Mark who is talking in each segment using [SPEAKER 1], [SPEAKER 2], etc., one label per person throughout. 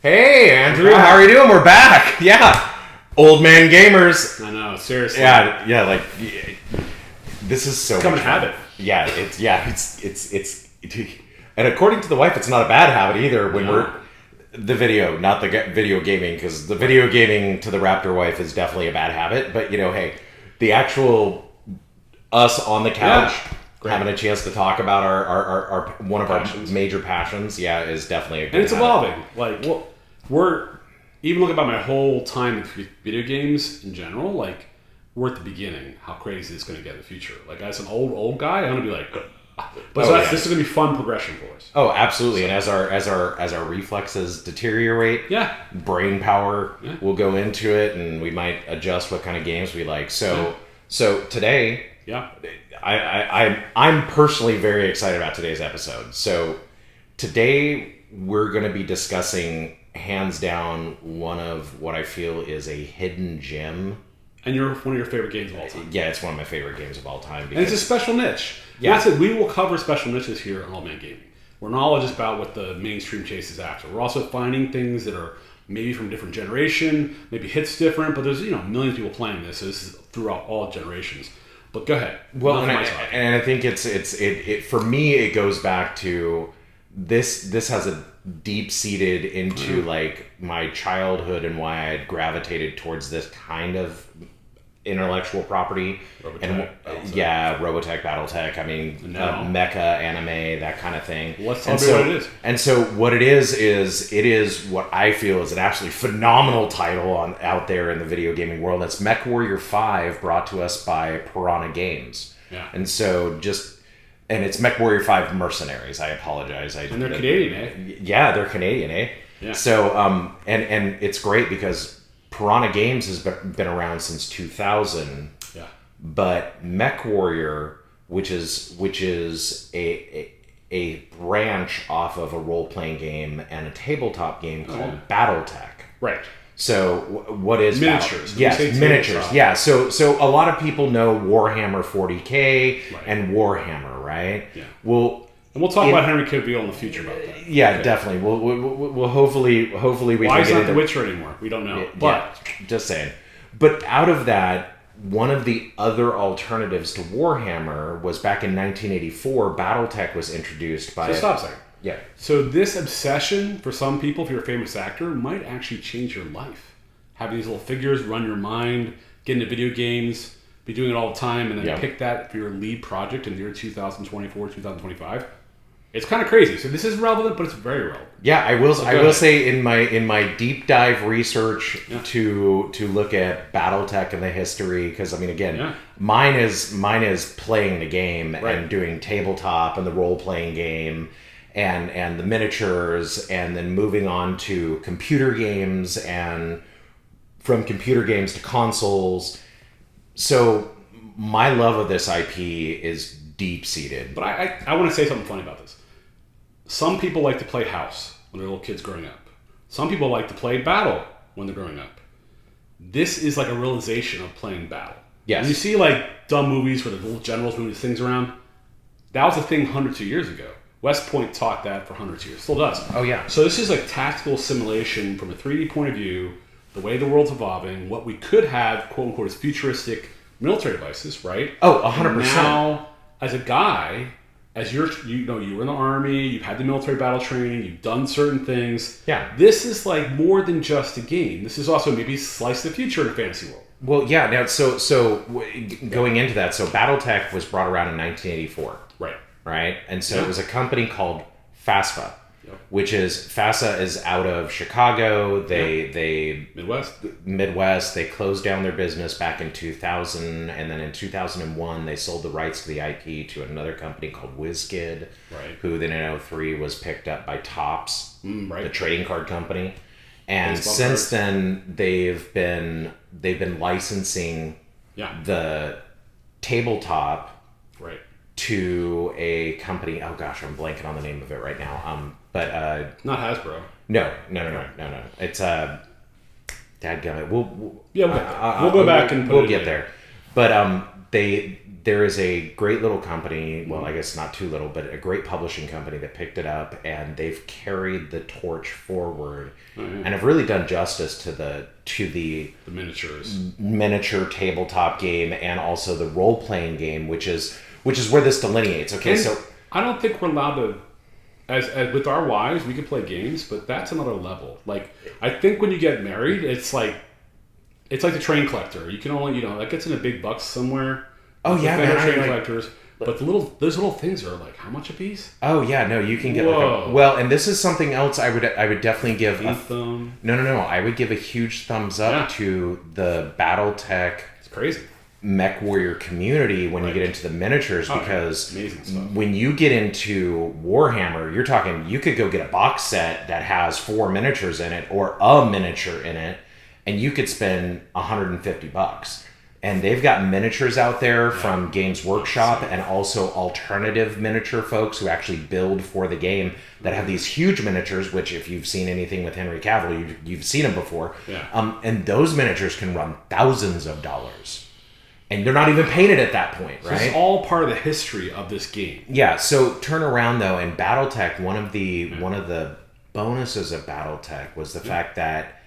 [SPEAKER 1] Hey, Andrew, how are you doing? We're back. Yeah. Old Man Gamrz.
[SPEAKER 2] I know, seriously.
[SPEAKER 1] Yeah, like, this is so
[SPEAKER 2] Become a
[SPEAKER 1] much fun.
[SPEAKER 2] habit.
[SPEAKER 1] It's and according to the wife, it's not a bad habit either when we're, the video, not the video gaming, because the video gaming to the Raptor wife is definitely a bad habit, but hey, the actual us on the couch, having a chance to talk about our one of our major passions, is definitely a good
[SPEAKER 2] And it's
[SPEAKER 1] habit.
[SPEAKER 2] evolving. Like, we're, even looking about my whole time with video games in general, like, we're at the beginning, how crazy it's going to get in the future. Like, as an old guy, I'm going to be like, but this is going to be fun progression for us.
[SPEAKER 1] Oh, absolutely. And as our reflexes deteriorate, brain power will go into it, and we might adjust what kind of games we like. So today, I'm personally very excited about today's episode. So today we're going to be discussing, hands down, one of what I feel is a hidden gem.
[SPEAKER 2] And one of your favorite games of all time.
[SPEAKER 1] Yeah, it's one of my favorite games of all time.
[SPEAKER 2] And it's a special niche. Yeah. That's it. We will cover special niches here on Old Man Gaming. We're not just about what the mainstream chases after. We're also finding things that are maybe from a different generation, maybe hits different, but there's millions of people playing this. So this is throughout all generations. But go ahead.
[SPEAKER 1] Well, and I think it for me, it goes back to this has a deep-seated into like my childhood and why I had gravitated towards this kind of intellectual property. Robotech, Battletech, I mean, mecha, anime, that kind of thing.
[SPEAKER 2] Let's talk about what it is.
[SPEAKER 1] And so what it is what I feel is an absolutely phenomenal title out there in the video gaming world. That's Mechwarrior 5, brought to us by Piranha Games.
[SPEAKER 2] Yeah.
[SPEAKER 1] And so and it's Mechwarrior 5 Mercenaries. I apologize.
[SPEAKER 2] And they're Canadian, eh?
[SPEAKER 1] Yeah, they're Canadian, eh?
[SPEAKER 2] Yeah.
[SPEAKER 1] So, and it's great because Piranha Games has been around since 2000.
[SPEAKER 2] Yeah. But
[SPEAKER 1] Mechwarrior, which is a branch off of a role-playing game and a tabletop game called Battletech.
[SPEAKER 2] Right.
[SPEAKER 1] So what is
[SPEAKER 2] miniatures?
[SPEAKER 1] Yes, miniatures. Yeah. So a lot of people know Warhammer 40K and Warhammer, right?
[SPEAKER 2] Yeah.
[SPEAKER 1] Well,
[SPEAKER 2] and we'll talk about Henry Cavill in the future about that.
[SPEAKER 1] Yeah, definitely. We'll hopefully we
[SPEAKER 2] Why
[SPEAKER 1] can
[SPEAKER 2] is
[SPEAKER 1] get
[SPEAKER 2] not
[SPEAKER 1] into
[SPEAKER 2] The Witcher anymore? We don't know. But
[SPEAKER 1] just saying. But out of that, one of the other alternatives to Warhammer was back in 1984. BattleTech was introduced by.
[SPEAKER 2] So stop a second.
[SPEAKER 1] Yeah.
[SPEAKER 2] So this obsession, for some people, if you're a famous actor, might actually change your life. Having these little figures run your mind, get into video games, be doing it all the time, and then pick that for your lead project in the year 2024, 2025. It's kind of crazy. So this is relevant, but it's very relevant. Yeah,
[SPEAKER 1] I will say in my deep dive research to look at BattleTech and the history, because I mean again, mine is playing the game and doing tabletop and the role playing game. And the miniatures, and then moving on to computer games, and from computer games to consoles. So my love of this IP is deep-seated.
[SPEAKER 2] But I want to say something funny about this. Some people like to play house when they're little kids growing up. Some people like to play battle when they're growing up. This is like a realization of playing battle.
[SPEAKER 1] Yes.
[SPEAKER 2] When you see like dumb movies where the little generals moving these things around, that was a thing hundreds of years ago. West Point taught that for hundreds of years. Still does.
[SPEAKER 1] Oh, yeah.
[SPEAKER 2] So this is like tactical simulation from a 3D point of view, the way the world's evolving, what we could have, quote unquote, as futuristic military devices, right?
[SPEAKER 1] Oh, 100%.
[SPEAKER 2] Now, as a guy, as you were in the army, you've had the military battle training, you've done certain things.
[SPEAKER 1] Yeah.
[SPEAKER 2] This is like more than just a game. This is also maybe slice the future in a fantasy world.
[SPEAKER 1] Well, yeah. Now, so going into that, so BattleTech was brought around in 1984. Right? And so it was a company called FASFA, which is, FASA is out of Chicago. They Midwest. They closed down their business back in 2000, and then in 2001 they sold the rights to the IP to another company called WizKid, who then in 2003 was picked up by Topps, the trading card company. And since then they've been licensing the tabletop to a company. Oh gosh, I'm blanking on the name of it right now. But
[SPEAKER 2] not Hasbro.
[SPEAKER 1] No. It's dadgummit. We'll
[SPEAKER 2] go back and
[SPEAKER 1] we'll get there. But there is a great little company, well, I guess not too little, but a great publishing company that picked it up, and they've carried the torch forward and have really done justice to the miniature tabletop game, and also the role-playing game, which is where this delineates. Okay, and so
[SPEAKER 2] I don't think we're allowed to, as with our wives, we can play games, but that's another level. Like, I think when you get married, it's like the train collector. You can only, that gets into big bucks somewhere.
[SPEAKER 1] Oh yeah, man,
[SPEAKER 2] train collectors. But those little things are like, how much a piece?
[SPEAKER 1] Oh yeah, no, you can get and this is something else I would definitely give a thumb. No, I would give a huge thumbs up to the BattleTech.
[SPEAKER 2] It's crazy.
[SPEAKER 1] Mechwarrior community when you get into the miniatures, because when you get into Warhammer, you're talking, you could go get a box set that has 4 miniatures in it or a miniature in it, and you could spend $150. And they've got miniatures out there from Games Workshop, and also alternative miniature folks who actually build for the game that have these huge miniatures, which if you've seen anything with Henry Cavill, you've seen them before. And those miniatures can run thousands of dollars. And they're not even painted at that point, right?
[SPEAKER 2] So it's all part of the history of this game.
[SPEAKER 1] Yeah, so turn around though, in BattleTech, one of the bonuses of BattleTech was the fact that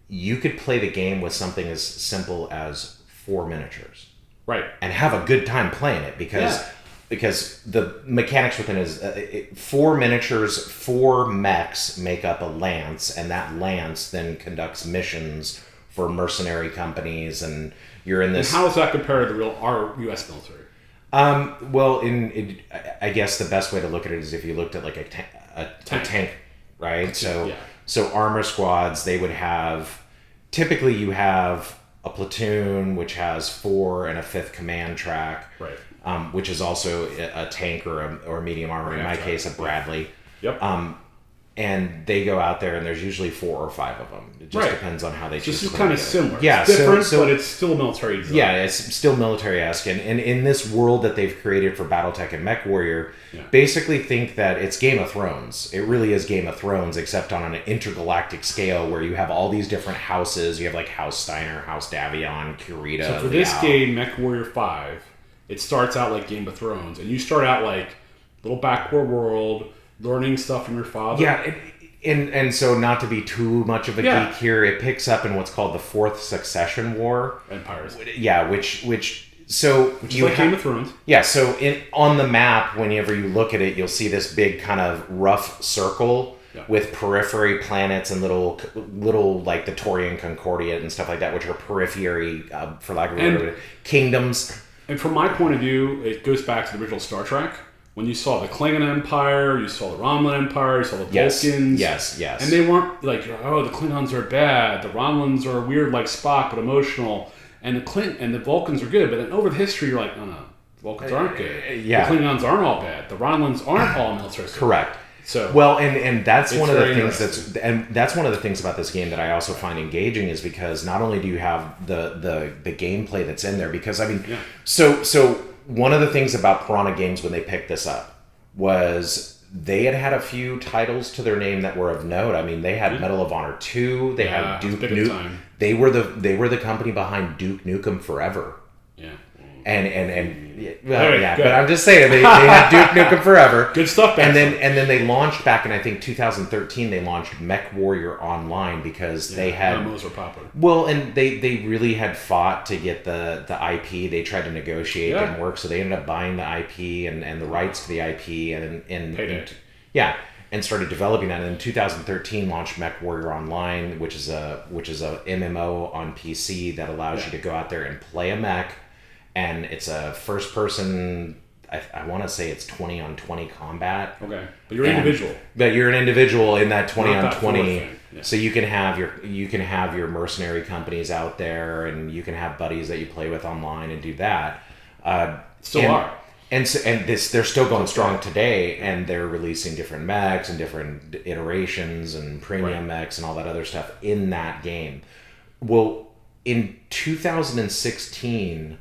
[SPEAKER 1] you could play the game with something as simple as 4 miniatures.
[SPEAKER 2] Right.
[SPEAKER 1] And have a good time playing it, because the mechanics within is 4 miniatures, 4 mechs make up a lance, and that lance then conducts missions for mercenary companies, and you're in this.
[SPEAKER 2] And how does that compare to our U.S. military?
[SPEAKER 1] Well, I guess the best way to look at it is if you looked at like a tank, right? So armor squads, they would have, typically you have a platoon which has 4 and a 5th command track, right? Which is also a tank or a medium armor. In my case, a Bradley.
[SPEAKER 2] Yep.
[SPEAKER 1] And they go out there, and there's usually 4 or 5 of them. It just depends on how they choose.
[SPEAKER 2] Just kind of similar.
[SPEAKER 1] Yeah,
[SPEAKER 2] it's different, but it's still military design.
[SPEAKER 1] Yeah, it's still military-esque. And in this world that they've created for BattleTech and Mechwarrior, basically think that it's Game of Thrones. It really is Game of Thrones, except on an intergalactic scale, where you have all these different houses. You have like House Steiner, House Davion, Kurita.
[SPEAKER 2] So for this game, Mechwarrior 5, it starts out like Game of Thrones, and you start out like little backward world, learning stuff from your father.
[SPEAKER 1] Yeah, and so not to be too much of a geek here, it picks up in what's called the 4th Succession War.
[SPEAKER 2] Empires.
[SPEAKER 1] Yeah, which is like
[SPEAKER 2] Game of Thrones.
[SPEAKER 1] Yeah, so on the map, whenever you look at it, you'll see this big kind of rough circle with periphery planets and little like the Taurian Concordia and stuff like that, which are periphery, for lack of a word, kingdoms.
[SPEAKER 2] And from my point of view, it goes back to the original Star Trek. When you saw the Klingon Empire, you saw the Romulan Empire, you saw the Vulcans.
[SPEAKER 1] Yes.
[SPEAKER 2] And they weren't like, oh, the Klingons are bad, the Romulans are weird like Spock, but emotional. And the Vulcans are good. But then over the history, you're like, no, the Vulcans aren't good. The Klingons aren't all bad. The Romulans aren't all military.
[SPEAKER 1] Correct.
[SPEAKER 2] So
[SPEAKER 1] well, and that's one of the things that's one of the things about this game that I also find engaging, is because not only do you have the gameplay that's in there, because I mean, so one of the things about Piranha Games when they picked this up was they had a few titles to their name that were of note. I mean, they had Medal of Honor 2, they had Duke Nukem. They were the company behind Duke Nukem Forever.
[SPEAKER 2] Yeah.
[SPEAKER 1] But I'm just saying they had Duke Nukem Forever.
[SPEAKER 2] Good stuff.
[SPEAKER 1] And then they launched back in, I think, 2013. They launched Mechwarrior Online because they had
[SPEAKER 2] those were popular.
[SPEAKER 1] Well, and they really had fought to get the IP. They tried to negotiate, didn't work, so they ended up buying the IP and the rights to the IP and started developing that. And in 2013, launched Mechwarrior Online, which is a MMO on PC that allows you to go out there and play a mech. And it's a first-person, I want to say it's 20-on-20 combat.
[SPEAKER 2] Okay, but you're an individual.
[SPEAKER 1] But you're an individual in that 20-on-20. So you can have your mercenary companies out there, and you can have buddies that you play with online and do that. They're still going strong today, and they're releasing different mechs and different iterations and premium mechs and all that other stuff in that game. Well, in 2016.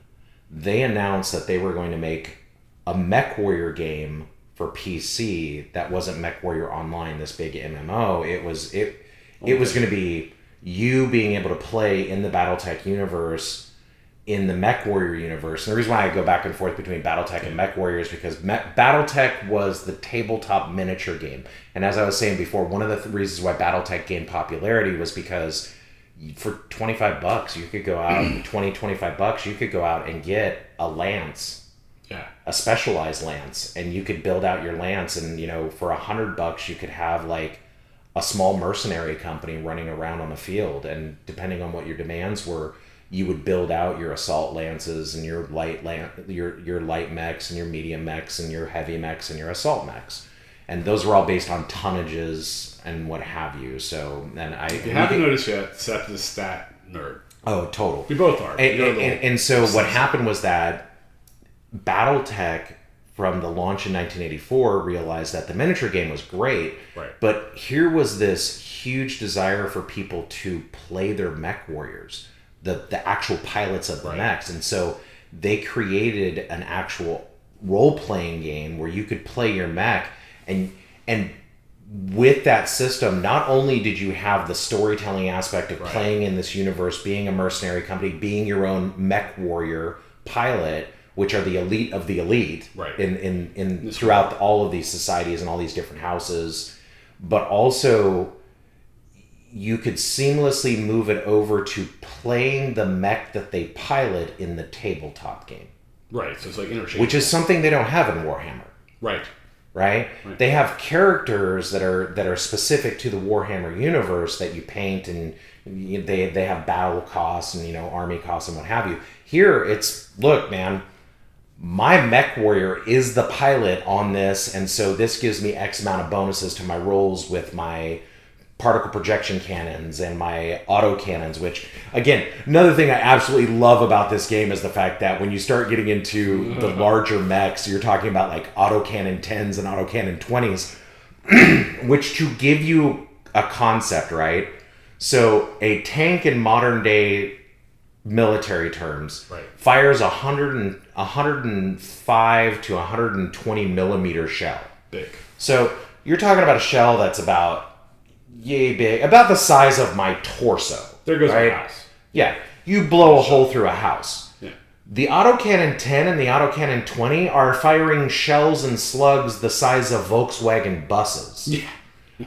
[SPEAKER 1] They announced that they were going to make a Mechwarrior game for PC that wasn't Mechwarrior Online, this big MMO. It was going to be you being able to play in the BattleTech universe in the Mechwarrior universe, and the reason why I go back and forth between BattleTech and Mechwarrior is because BattleTech was the tabletop miniature game. And as I was saying before, one of the reasons why BattleTech gained popularity was because for $25 you could go out, $25 you could go out and get a lance, a specialized lance, and you could build out your lance, and for $100 you could have like a small mercenary company running around on the field, and depending on what your demands were, you would build out your assault lances and your light mechs and your medium mechs and your heavy mechs and your assault mechs, and those were all based on tonnages and what have you. So, and if
[SPEAKER 2] you haven't noticed yet, Seth is a stat nerd.
[SPEAKER 1] Oh, total.
[SPEAKER 2] We both are.
[SPEAKER 1] And so what happened was that BattleTech, from the launch in 1984, realized that the miniature game was great, but here was this huge desire for people to play their mech warriors, the actual pilots of the mechs. And so they created an actual role-playing game where you could play your mech, and with that system, not only did you have the storytelling aspect of playing in this universe, being a mercenary company, being your own mech warrior pilot, which are the elite of the elite in throughout all of these societies and all these different houses, but also you could seamlessly move it over to playing the mech that they pilot in the tabletop game.
[SPEAKER 2] Right, so it's like interchangeable.
[SPEAKER 1] Which is something they don't have in Warhammer. Right? They have characters that are specific to the Warhammer universe that you paint, and they have battle costs and army costs and what have you. Here it's, look, man, my mech warrior is the pilot on this, and so this gives me X amount of bonuses to my rolls with my particle projection cannons and my auto cannons, which, again, another thing I absolutely love about this game is the fact that when you start getting into the larger mechs, you're talking about like autocannon 10s and autocannon 20s, which, to give you a concept, right? So a tank in modern day military terms fires 105 to 120 millimeter shell.
[SPEAKER 2] Big.
[SPEAKER 1] So you're talking about a shell that's about yay big, about the size of my torso.
[SPEAKER 2] There goes my house.
[SPEAKER 1] Yeah, you blow a hole through a house.
[SPEAKER 2] Yeah.
[SPEAKER 1] The autocannon 10 and the autocannon 20 are firing shells and slugs the size of Volkswagen buses.
[SPEAKER 2] Yeah.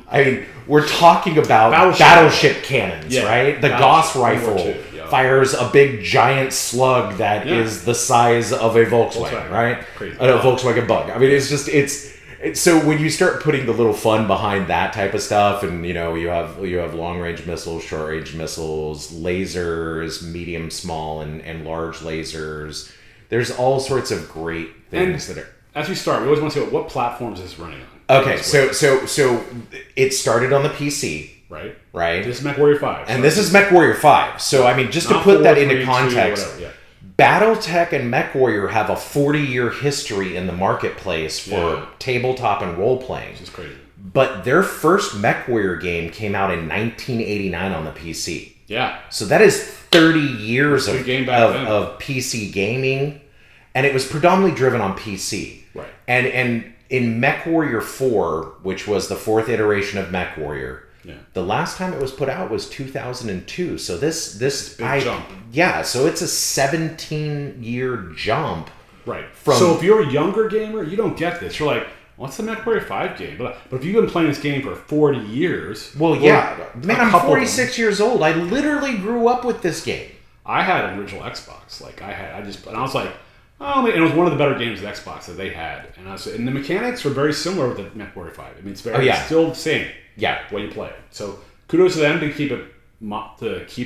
[SPEAKER 1] I mean, we're talking about battleship cannons, right? The Gauss rifle fires a big giant slug that is the size of a Volkswagen, right?
[SPEAKER 2] Crazy.
[SPEAKER 1] A Volkswagen Bug. I mean, it's so when you start putting the little fun behind that type of stuff, and you have long range missiles, short range missiles, lasers, medium, small, and large lasers. There's all sorts of great things that are.
[SPEAKER 2] As we start, we always want to see what platforms is running on.
[SPEAKER 1] Okay, so it started on the PC.
[SPEAKER 2] Right.
[SPEAKER 1] This
[SPEAKER 2] is Mechwarrior 5.
[SPEAKER 1] And this is Mechwarrior 5. So, I mean, just to put that into context, BattleTech and Mechwarrior have a 40-year history in the marketplace for tabletop and role-playing.
[SPEAKER 2] This is crazy.
[SPEAKER 1] But their first Mechwarrior game came out in 1989 on the PC.
[SPEAKER 2] Yeah.
[SPEAKER 1] So that is 30 years of PC gaming, and it was predominantly driven on PC.
[SPEAKER 2] Right.
[SPEAKER 1] And in Mechwarrior 4, which was the fourth iteration of Mechwarrior, the last time it was put out was 2002. So this
[SPEAKER 2] big jump.
[SPEAKER 1] Yeah, so it's a 17-year jump.
[SPEAKER 2] Right. So if you're a younger gamer, you don't get this. You're like, what's the Mechwarrior 5 game? But if you've been playing this game for 40 years...
[SPEAKER 1] Well, yeah. Man, I'm 46 years old. I literally grew up with this game.
[SPEAKER 2] I had an original Xbox. And I was like, oh, and it was one of the better games of Xbox that they had. And the mechanics were very similar with the Mechwarrior 5. I mean, it's still the same.
[SPEAKER 1] Yeah,
[SPEAKER 2] way you play it. So kudos to them to keep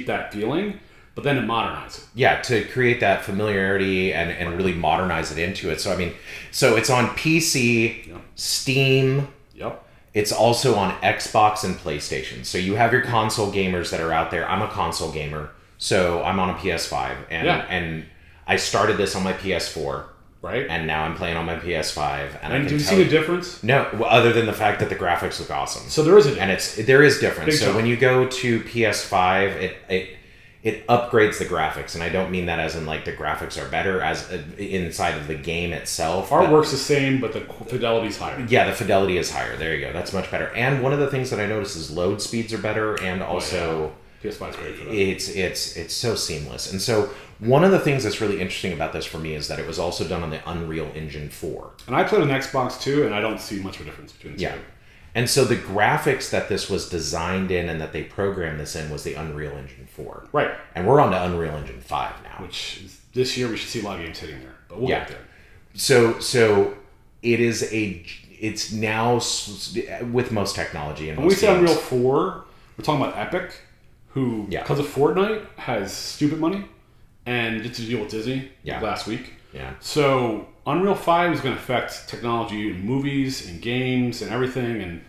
[SPEAKER 2] that feeling, but then to modernize it.
[SPEAKER 1] Yeah, to create that familiarity and really modernize it into it. So I mean, so it's on PC, Steam.
[SPEAKER 2] Yep.
[SPEAKER 1] It's also on Xbox and PlayStation. So you have your console gamers that are out there. I'm a console gamer, so I'm on a PS5, and I started this on my PS4.
[SPEAKER 2] Right.
[SPEAKER 1] And now I'm playing on my PS5.
[SPEAKER 2] And do you see the difference?
[SPEAKER 1] No, other than the fact that the graphics look awesome.
[SPEAKER 2] So there is a difference.
[SPEAKER 1] And there is difference.
[SPEAKER 2] Big
[SPEAKER 1] so
[SPEAKER 2] jump.
[SPEAKER 1] when you go to PS5, it upgrades the graphics. And I don't mean that as in like the graphics are better as inside of the game itself.
[SPEAKER 2] Artwork's the same, but the fidelity's higher.
[SPEAKER 1] Yeah, the fidelity is higher. There you go. That's much better. And one of the things that I noticed is load speeds are better, and also...
[SPEAKER 2] PS5 is great for that.
[SPEAKER 1] It's so seamless. And so one of the things that's really interesting about this for me is that it was also done on the Unreal Engine 4.
[SPEAKER 2] And I played on Xbox too, and I don't see much of a difference between the two.
[SPEAKER 1] And so the graphics that this was designed in and that they programmed this in was the Unreal Engine 4.
[SPEAKER 2] Right.
[SPEAKER 1] And we're on to Unreal Engine 5 now.
[SPEAKER 2] Which is, this year we should see a lot of games hitting there, but we'll get there.
[SPEAKER 1] So it's now with most technology. And
[SPEAKER 2] when we say Unreal 4, we're talking about Epic, who, because of Fortnite, has stupid money and gets to deal with Disney last week.
[SPEAKER 1] Yeah.
[SPEAKER 2] So Unreal 5 is going to affect technology in movies and games and everything, and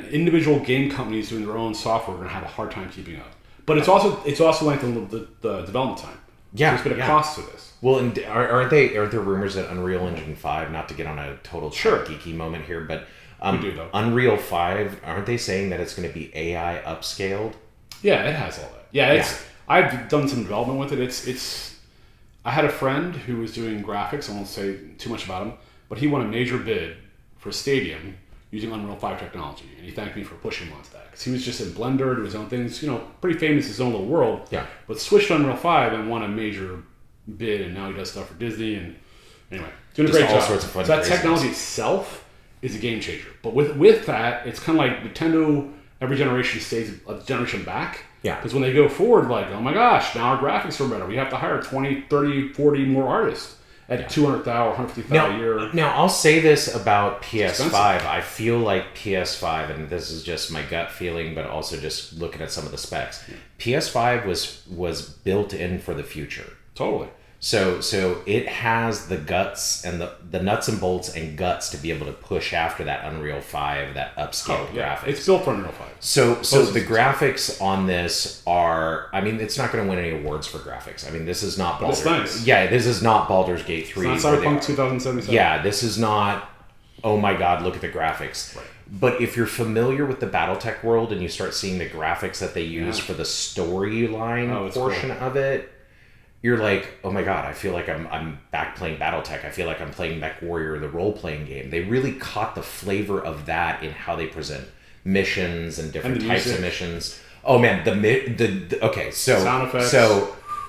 [SPEAKER 2] individual game companies doing their own software are going to have a hard time keeping up. But it's also lengthening the development time.
[SPEAKER 1] Yeah.
[SPEAKER 2] So there's been a cost to this.
[SPEAKER 1] Well, and aren't there rumors that Unreal Engine 5, not to get on a total geeky moment here, but
[SPEAKER 2] we do, though.
[SPEAKER 1] Unreal 5, aren't they saying that it's going to be AI upscaled?
[SPEAKER 2] Yeah, it has all that. Yeah, I've done some development with it. I had a friend who was doing graphics. I won't say too much about him, but he won a major bid for a stadium using Unreal 5 technology, and he thanked me for pushing him onto that because he was just in Blender, do his own things, pretty famous in his own little world.
[SPEAKER 1] Yeah.
[SPEAKER 2] But switched to Unreal 5 and won a major bid, and now he does stuff for Disney. And anyway, doing a great job.
[SPEAKER 1] Sorts of fun.
[SPEAKER 2] So that technology itself is a game changer. But with that, it's kind of like Nintendo. Every generation stays a generation back.
[SPEAKER 1] Yeah.
[SPEAKER 2] Because when they go forward, like, oh my gosh, now our graphics are better. We have to hire 20, 30, 40 more artists at $200,000 or $150,000 a year.
[SPEAKER 1] Now, I'll say this about PS5. I feel like PS5, and this is just my gut feeling, but also just looking at some of the specs. PS5 was built in for the future.
[SPEAKER 2] Totally.
[SPEAKER 1] So it has the guts and the nuts and bolts and guts to be able to push after that Unreal 5, that upscaled graphics.
[SPEAKER 2] It's built for Unreal 5.
[SPEAKER 1] So the graphics on this are, I mean, it's not going to win any awards for graphics. I mean, this is not
[SPEAKER 2] Baldur's Gate. Nice.
[SPEAKER 1] Yeah, this is not Baldur's Gate 3.
[SPEAKER 2] It's not Cyberpunk 2077.
[SPEAKER 1] Yeah, this is not, oh my god, look at the graphics. Right. But if you're familiar with the BattleTech world and you start seeing the graphics that they use for the storyline portion of it, you're like, oh my god, I feel like I'm back playing BattleTech. I feel like I'm playing Mechwarrior, the role-playing game. They really caught the flavor of that in how they present missions and different types of missions. Oh man, okay, so
[SPEAKER 2] sound effects.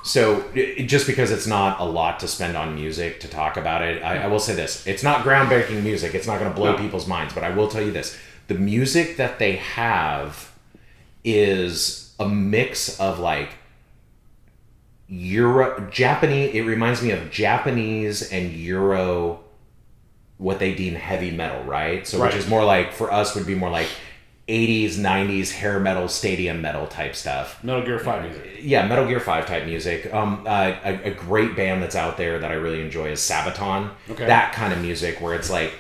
[SPEAKER 1] So just because it's not a lot to spend on music to talk about it, I will say this: it's not groundbreaking music. It's not going to blow people's minds, but I will tell you this: the music that they have is a mix of like Japanese. It reminds me of Japanese and Euro, what they deem heavy metal, right? So which is more like, for us, would be more like 80s, 90s hair metal, stadium metal type stuff.
[SPEAKER 2] Metal Gear 5 music.
[SPEAKER 1] Yeah, Metal Gear 5 type music. A great band that's out there that I really enjoy is Sabaton. Okay. That kind of music where it's like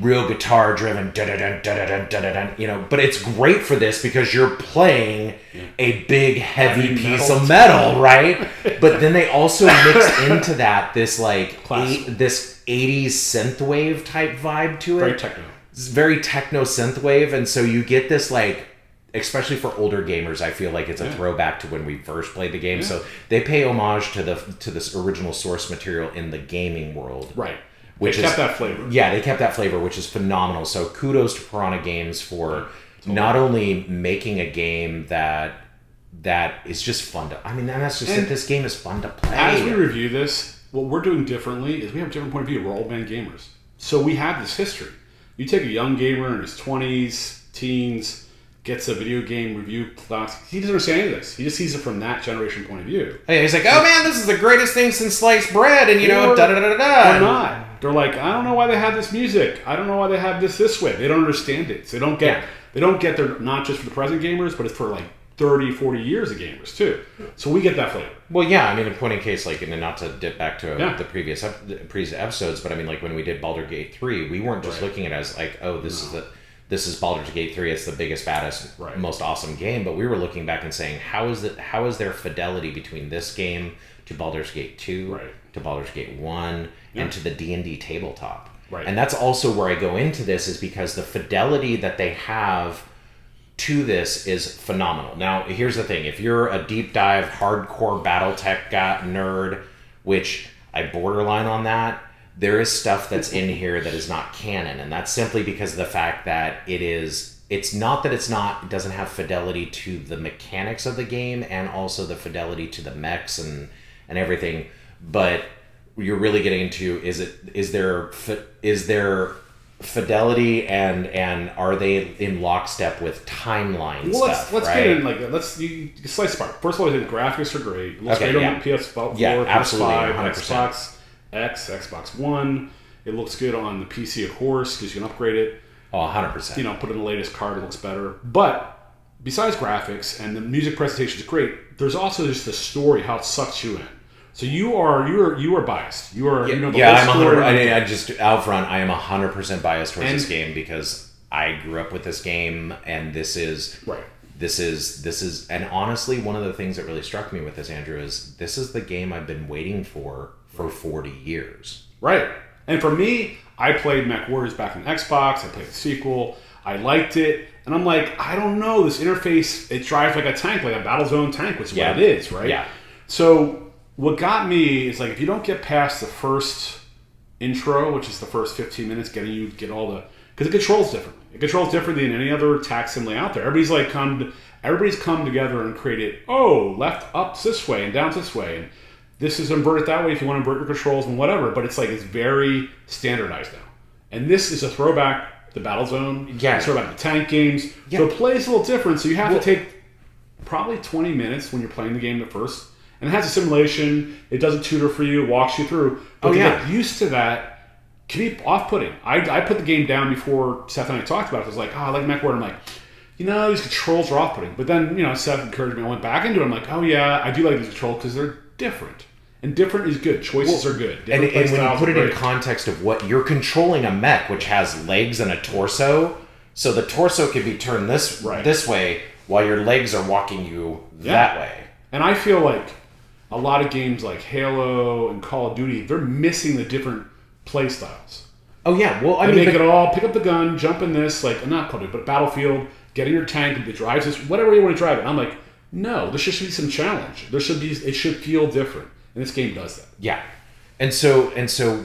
[SPEAKER 1] real guitar driven, but it's great for this because you're playing a big heavy piece of metal, right? But then they also mix into that this like this 80s synthwave type vibe to it.
[SPEAKER 2] Very techno.
[SPEAKER 1] It's very techno synthwave, and so you get this like, especially for older gamers, I feel like it's a throwback to when we first played the game. So they pay homage to this original source material in the gaming world,
[SPEAKER 2] right? They kept that flavor.
[SPEAKER 1] Yeah, they kept that flavor, which is phenomenal. So kudos to Piranha Games for not only making a game that is just fun to... I mean, that's just it. This game is fun to play.
[SPEAKER 2] As we review this, what we're doing differently is we have a different point of view. We're old man gamers. So we have this history. You take a young gamer in his 20s, teens, gets a video game review class. He doesn't understand any of this. He just sees it from that generation point of view.
[SPEAKER 1] Hey, he's like, oh man, this is the greatest thing since sliced bread, and da-da-da-da-da.
[SPEAKER 2] Or not. They're like, I don't know why they have this music. I don't know why they have this way. They don't understand it. So they don't get their, not just for the present gamers, but it's for like 30, 40 years of gamers too. So we get that flavor.
[SPEAKER 1] Well, yeah, I mean, in point in case, like, and not to dip back to the previous episodes, but I mean, like, when we did Baldur's Gate 3, we weren't just looking at it as like, oh, this is Baldur's Gate 3, it's the biggest, baddest, most awesome game, but we were looking back and saying, how is there fidelity between this game to Baldur's Gate 2, to Baldur's Gate 1, and to the D&D tabletop? Right. And that's also where I go into this, is because the fidelity that they have to this is phenomenal. Now, here's the thing. If you're a deep dive, hardcore BattleTech nerd, which I borderline on that, there is stuff that's in here that is not canon. And that's simply because of the fact that it is it's not that it doesn't have fidelity to the mechanics of the game and also the fidelity to the mechs and everything, but you're really getting into is there fidelity and are they in lockstep with timeline stuff?
[SPEAKER 2] Let's
[SPEAKER 1] right?
[SPEAKER 2] get in you slice apart. First of all, the graphics are great. It looks great on the PS4,
[SPEAKER 1] absolutely,
[SPEAKER 2] PS5,
[SPEAKER 1] 100%.
[SPEAKER 2] Xbox X, Xbox One. It looks good on the PC, of course, because you can upgrade it.
[SPEAKER 1] Oh, 100%.
[SPEAKER 2] Put in the latest card, it looks better. But besides graphics and the music presentation is great, there's also just the story, how it sucks you in. So you are biased. I'm
[SPEAKER 1] 100. I just out front. I am 100% biased towards this game because I grew up with this game, and this is
[SPEAKER 2] right.
[SPEAKER 1] This is, and honestly, one of the things that really struck me with this, Andrew, is this is the game I've been waiting for 40 years.
[SPEAKER 2] Right. And for me, I played Mechwarriors back on Xbox. I played the sequel. I liked it. And I'm like, I don't know, this interface, it drives like a tank, like a Battlezone tank, which is what it is, right?
[SPEAKER 1] Yeah.
[SPEAKER 2] So what got me is like, if you don't get past the first intro, which is the first 15 minutes, getting you to get all the... Because it controls differently. It controls differently than any other attack simulator out there. Everybody's come together and created, left up this way and down this way. And this is inverted that way if you want to invert your controls and whatever. But it's very standardized now. And this is a throwback to Battlezone.
[SPEAKER 1] Yeah.
[SPEAKER 2] It's a throwback to tank games. Yeah. So it plays a little different. So you have to take probably 20 minutes when you're playing the game at first. And it has a simulation. It does a tutor for you. It walks you through. But to get used to that can be off-putting. I put the game down before Seth and I talked about it. I was like, I like Mechwarrior. I'm like, these controls are off-putting. But then, Seth encouraged me. I went back into it. I'm like, I do like these controls because they're different. And different is good. Choices are good.
[SPEAKER 1] And when you put it in context of what you're controlling a mech, which has legs and a torso, so the torso can be turned this way while your legs are walking you that way.
[SPEAKER 2] And I feel like a lot of games like Halo and Call of Duty, they're missing the different play styles.
[SPEAKER 1] Oh yeah, well
[SPEAKER 2] they make it all pick up the gun, jump in this, like not Call of Duty, but Battlefield, get in your tank that drives this, whatever you want to drive it. I'm like, no, there should be some challenge. It should feel different, and this game does that.
[SPEAKER 1] Yeah, and so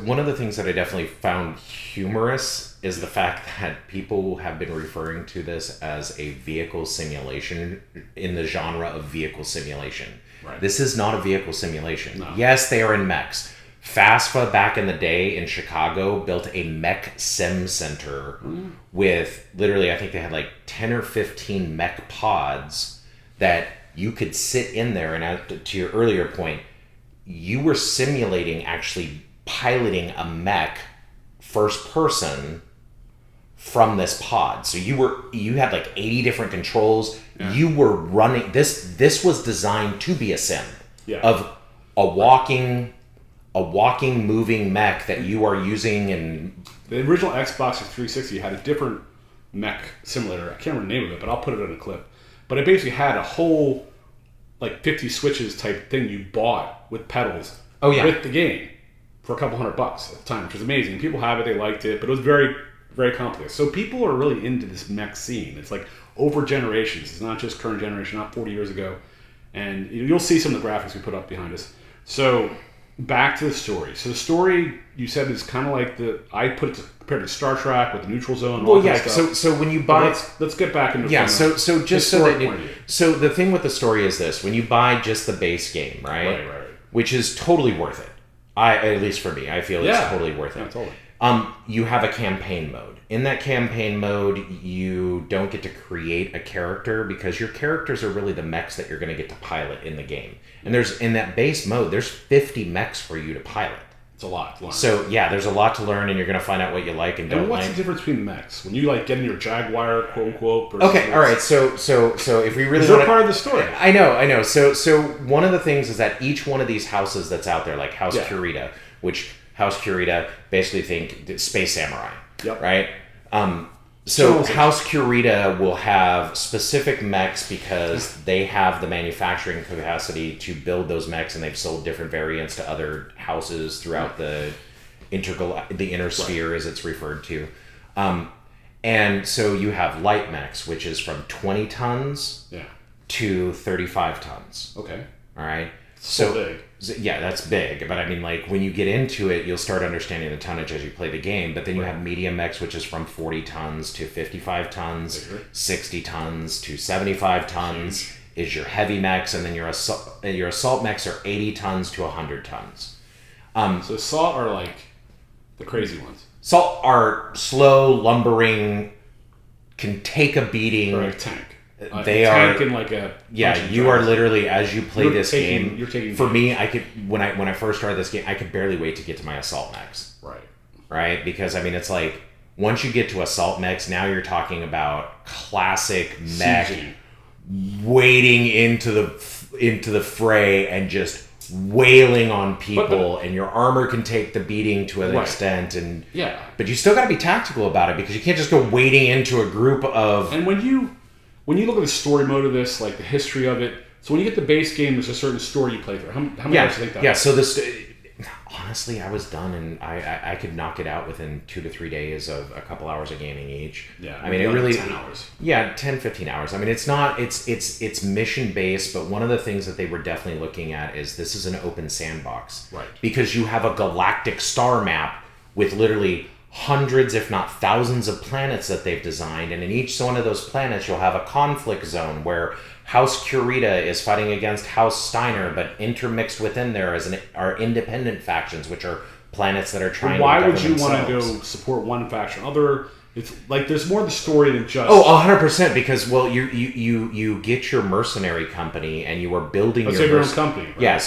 [SPEAKER 1] one of the things that I definitely found humorous is the fact that people have been referring to this as a vehicle simulation in the genre of vehicle simulation.
[SPEAKER 2] Right.
[SPEAKER 1] This is not a vehicle simulation.
[SPEAKER 2] No.
[SPEAKER 1] Yes, they are in mechs. FASFA back in the day in Chicago built a mech sim center with literally, I think they had like 10 or 15 mech pods that you could sit in there. And to your earlier point, you were simulating actually piloting a mech first person from this pod. So you had like 80 different controls. Yeah. You were running this was designed to be a sim of a walking moving mech that you are using. And
[SPEAKER 2] the original Xbox 360 had a different mech simulator. I can't remember the name of it, but I'll put it in a clip. But it basically had a whole like 50 switches type thing you bought with pedals with the game for a couple $100 at the time, which was amazing. People have it, they liked it, but it was very, very complex. So people are really into this mech scene. It's like over generations. It's not just current generation, not 40 years ago. And you'll see some of the graphics we put up behind us. So back to the story. So the story, you said, is kind of like I put it compared to Star Trek with the neutral zone and all that stuff.
[SPEAKER 1] So when you buy...
[SPEAKER 2] Let's get back into
[SPEAKER 1] So the thing with the story is this. When you buy just the base game, right? Which is totally worth it. At least for me. I feel it's totally worth it.
[SPEAKER 2] Yeah, totally.
[SPEAKER 1] You have a campaign mode. In that campaign mode, you don't get to create a character because your characters are really the mechs that you're going to get to pilot in the game. And in that base mode, there's 50 mechs for you to pilot.
[SPEAKER 2] It's a lot to learn.
[SPEAKER 1] So yeah, there's a lot to learn, and you're going to find out what you like and don't like.
[SPEAKER 2] And what's the difference between the mechs? When you like get in your Jaguar, quote unquote.
[SPEAKER 1] Okay, all right. So if we really
[SPEAKER 2] part of the story.
[SPEAKER 1] I know. So one of the things is that each one of these houses that's out there, like House Kurita, which House Kurita basically think Space Samurai.
[SPEAKER 2] Yep.
[SPEAKER 1] Right. So House Kurita will have specific mechs because they have the manufacturing capacity to build those mechs, and they've sold different variants to other houses throughout the inner sphere, as it's referred to. And so you have light mechs, which is from 20 tons to 35 tons.
[SPEAKER 2] Okay.
[SPEAKER 1] All right. So
[SPEAKER 2] big.
[SPEAKER 1] Yeah, that's big. But I mean, like, when you get into it, you'll start understanding the tonnage as you play the game. But then you have medium mechs, which is from 40 tons to 55 tons, 60 tons to 75 tons is your heavy mechs. And then your assault mechs are 80 tons to 100 tons.
[SPEAKER 2] So assault are like the crazy ones.
[SPEAKER 1] Assault are slow, lumbering, can take a beating.
[SPEAKER 2] Or a tank.
[SPEAKER 1] They
[SPEAKER 2] are
[SPEAKER 1] tank
[SPEAKER 2] in like a
[SPEAKER 1] you are literally, as you play this game.
[SPEAKER 2] You're taking
[SPEAKER 1] for me, I could when I first started this game, I could barely wait to get to my assault mechs. Right, because I mean, it's like once you get to assault mechs, now you're talking about classic mech wading into the fray and just wailing on people, and your armor can take the beating to an extent, and but you still got to be tactical about it because you can't just go wading into a group of.
[SPEAKER 2] And when you look at the story mode of this, like the history of it, so when you get the base game, there's a certain story you play through. How many hours do you think that?
[SPEAKER 1] Yeah, so this. Honestly, I was done, and I could knock it out within 2 to 3 days of a couple hours of gaming each.
[SPEAKER 2] Yeah,
[SPEAKER 1] I mean, it really
[SPEAKER 2] 10 hours.
[SPEAKER 1] Yeah, 10, 15 hours. I mean, it's mission based, but one of the things that they were definitely looking at is this is an open sandbox,
[SPEAKER 2] right?
[SPEAKER 1] Because you have a galactic star map with literally hundreds, if not thousands, of planets that they've designed, and in each one of those planets, you'll have a conflict zone where House Kurita is fighting against House Steiner, but intermixed within there are independent factions, which are planets that are trying.
[SPEAKER 2] Why would you want to go support one faction? It's like there's more to the story than just.
[SPEAKER 1] 100%, because you get your mercenary company and you are building
[SPEAKER 2] your own company. Right?
[SPEAKER 1] Yeah,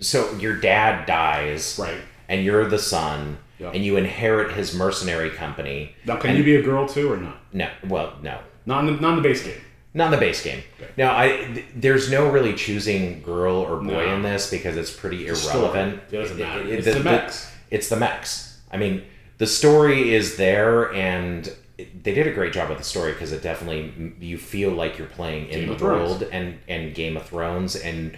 [SPEAKER 1] so your dad dies,
[SPEAKER 2] right,
[SPEAKER 1] and you're the son. Yep. And you inherit his mercenary company.
[SPEAKER 2] Now, can you be a girl too, or not?
[SPEAKER 1] No. Well, no.
[SPEAKER 2] Not in the base game.
[SPEAKER 1] Not in the base game. Okay. Now, there's no really choosing girl or boy in this because it's pretty irrelevant.
[SPEAKER 2] It doesn't matter. It's the mechs.
[SPEAKER 1] It's the mechs. I mean, the story is there, and they did a great job with the story because it definitely, you feel like you're playing in the world and Game of Thrones. And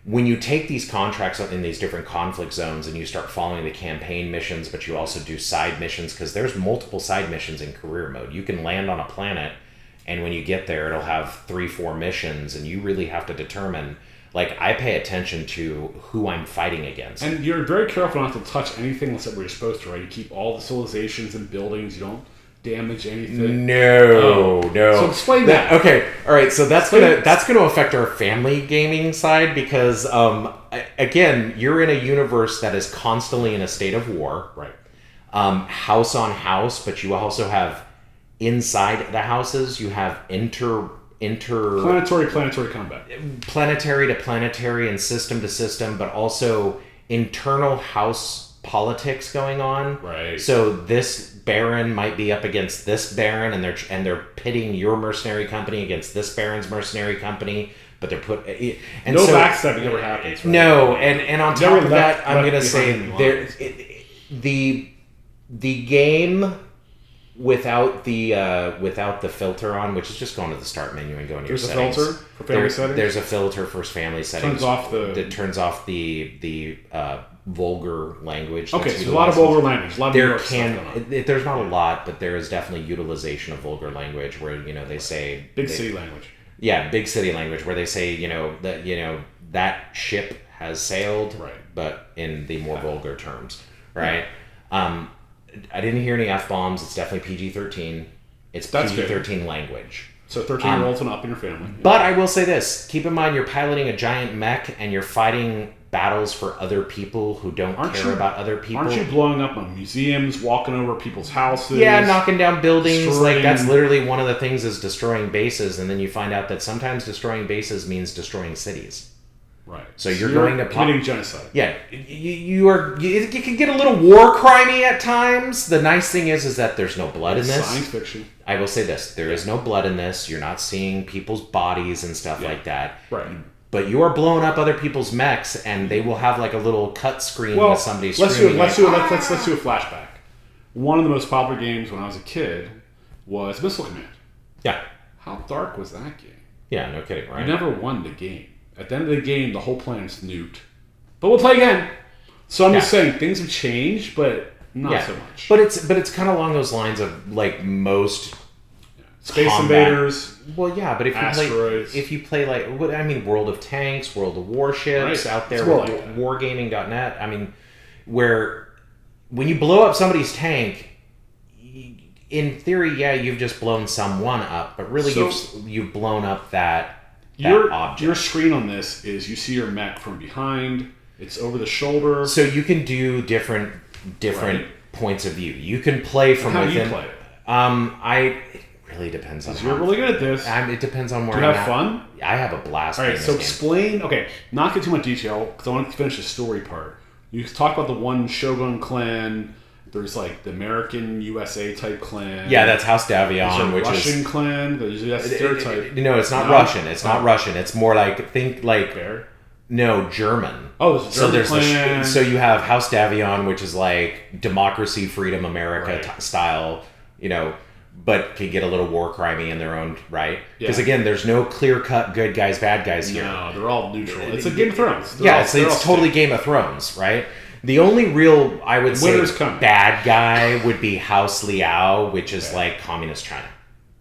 [SPEAKER 1] when you take these contracts in these different conflict zones and you start following the campaign missions, but you also do side missions, because there's multiple side missions in career mode. You can land on a planet, and when you get there, it'll have 3-4 missions, and you really have to determine. Like, I pay attention to who I'm fighting against.
[SPEAKER 2] And you're very careful not to touch anything except where you're supposed to, right? You keep all the civilizations and buildings. You don't damage anything.
[SPEAKER 1] No.
[SPEAKER 2] So explain that.
[SPEAKER 1] Okay, all right. So that's gonna affect our family gaming side because, again, you're in a universe that is constantly in a state of war.
[SPEAKER 2] Right.
[SPEAKER 1] House on house, but you also have inside the houses. You have
[SPEAKER 2] planetary combat,
[SPEAKER 1] planetary to planetary and system to system, but also internal house politics going on.
[SPEAKER 2] Right.
[SPEAKER 1] So this baron might be up against this baron, and they're pitting your mercenary company against this baron's mercenary company. But they're
[SPEAKER 2] backstabbing ever happens. Right?
[SPEAKER 1] No, and on top of that, I'm gonna say the game without the filter on, which is just going to the start menu and going to your settings.
[SPEAKER 2] There's a filter for family settings?
[SPEAKER 1] There's a filter for family settings.
[SPEAKER 2] That
[SPEAKER 1] turns off the vulgar language.
[SPEAKER 2] Okay, so a lot of vulgar language.
[SPEAKER 1] There's not a lot, but there is definitely utilization of vulgar language where, they say...
[SPEAKER 2] city language.
[SPEAKER 1] Yeah, big city language where they say, that ship has sailed,
[SPEAKER 2] right,
[SPEAKER 1] but in the more vulgar terms, right? Yeah. I didn't hear any F-bombs. It's definitely PG-13. That's PG-13 good. Language.
[SPEAKER 2] So 13-year-olds and up in your family.
[SPEAKER 1] But I will say this. Keep in mind, you're piloting a giant mech and you're fighting battles for other people who don't care about other people.
[SPEAKER 2] Aren't you blowing up on museums, walking over people's houses?
[SPEAKER 1] Yeah, knocking down buildings. Like, that's literally one of the things is destroying bases. And then you find out that sometimes destroying bases means destroying cities.
[SPEAKER 2] Right.
[SPEAKER 1] So you're going to
[SPEAKER 2] committing genocide.
[SPEAKER 1] Yeah, you can get a little war crimey at times. The nice thing is that there's no blood in this.
[SPEAKER 2] Science fiction.
[SPEAKER 1] I will say this: there is no blood in this. You're not seeing people's bodies and stuff like that.
[SPEAKER 2] Right.
[SPEAKER 1] But you are blowing up other people's mechs, and they will have like a little cut screen with somebody screaming.
[SPEAKER 2] Let's do a flashback. One of the most popular games when I was a kid was Missile Command.
[SPEAKER 1] Yeah.
[SPEAKER 2] How dark was that game?
[SPEAKER 1] Yeah, no kidding, right?
[SPEAKER 2] You never won the game. At the end of the game, the whole planet's nuked. But we'll play again. So I'm just saying, things have changed, but not so much.
[SPEAKER 1] But it's kind of along those lines of like most
[SPEAKER 2] Space Invaders.
[SPEAKER 1] Well, yeah, but if you play like World of Tanks, World of Warships out there, wargaming.net. I mean, where when you blow up somebody's tank, in theory, yeah, you've just blown someone up, but really you've blown up that object.
[SPEAKER 2] Your screen on this is you see your mech from behind. It's over the shoulder.
[SPEAKER 1] So you can do different points of view. You can play from within.
[SPEAKER 2] How do you play it?
[SPEAKER 1] It really depends on.
[SPEAKER 2] You're really good at this.
[SPEAKER 1] It depends on where.
[SPEAKER 2] Do you have fun?
[SPEAKER 1] I have a blast.
[SPEAKER 2] All right, so explain. Okay, not get too much detail because I want to finish the story part. You talk about the one Shogun clan. There's like the American USA type clan.
[SPEAKER 1] Yeah, that's House Davion,
[SPEAKER 2] which Russian is Russian clan. There's that stereotype.
[SPEAKER 1] No, it's not Russian. It's not Russian. It's more like
[SPEAKER 2] Bear?
[SPEAKER 1] No, German.
[SPEAKER 2] Oh, there's a German clan.
[SPEAKER 1] So you have House Davion, which is like democracy, freedom, America style, but can get a little war crimey in their own right. Because again, there's no clear-cut good guys, bad guys here.
[SPEAKER 2] No, they're all neutral. It's a Game of Thrones.
[SPEAKER 1] It's totally Game of Thrones, right? The only real, I would say, bad guy would be House Liao, which is like communist China.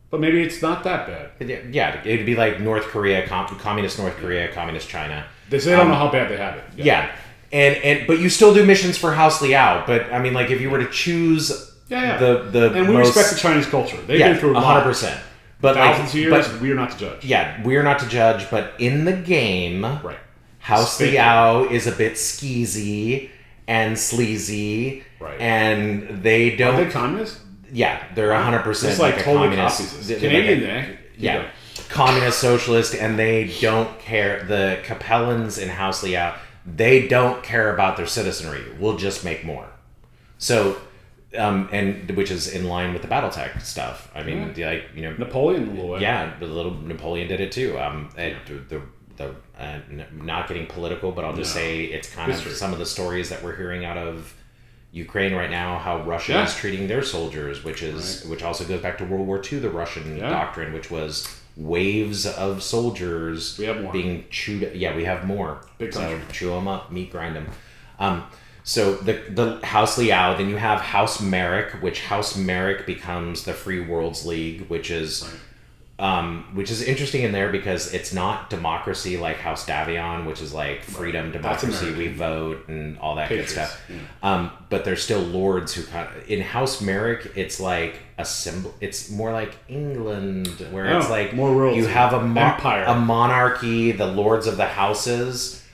[SPEAKER 2] But maybe it's not that bad.
[SPEAKER 1] Yeah, it'd be like North Korea, communist North Korea, communist China.
[SPEAKER 2] They say they don't know how bad they have it.
[SPEAKER 1] Yeah. And but you still do missions for House Liao. But I mean, like if you were to choose the
[SPEAKER 2] and we respect the Chinese culture. They've been through
[SPEAKER 1] 100%. But
[SPEAKER 2] thousands of years, we are not to judge.
[SPEAKER 1] Yeah, we are not to judge. But in the game, House Liao is a bit skeezy and sleazy, and they don't.
[SPEAKER 2] Are they communists?
[SPEAKER 1] Yeah, they're 100%
[SPEAKER 2] it's like totally communist. Canadian,
[SPEAKER 1] yeah. Communist, socialist, and they don't care. The Capellans in House Liao, they don't care about their citizenry. We'll just make more. So, and which is in line with the BattleTech stuff. I mean,
[SPEAKER 2] Napoleon a little way.
[SPEAKER 1] Yeah, the little Napoleon did it too. Not getting political, but I'll just say it's kind of some of the stories that we're hearing out of Ukraine right now, how Russia is treating their soldiers, which also goes back to World War II, the Russian doctrine, which was waves of soldiers being chewed. Yeah, we have more. So chew them up, meat grind them. So the House Liao, then you have House Merrick, which House Merrick becomes the Free Worlds League, which is interesting in there because it's not democracy like House Davion, which is like freedom, democracy, we vote and all that good stuff. Yeah. But there's still lords who in House Merrick, it's like a symbol. It's more like England, where it's like
[SPEAKER 2] more
[SPEAKER 1] you have
[SPEAKER 2] empire,
[SPEAKER 1] a monarchy, the lords of the houses,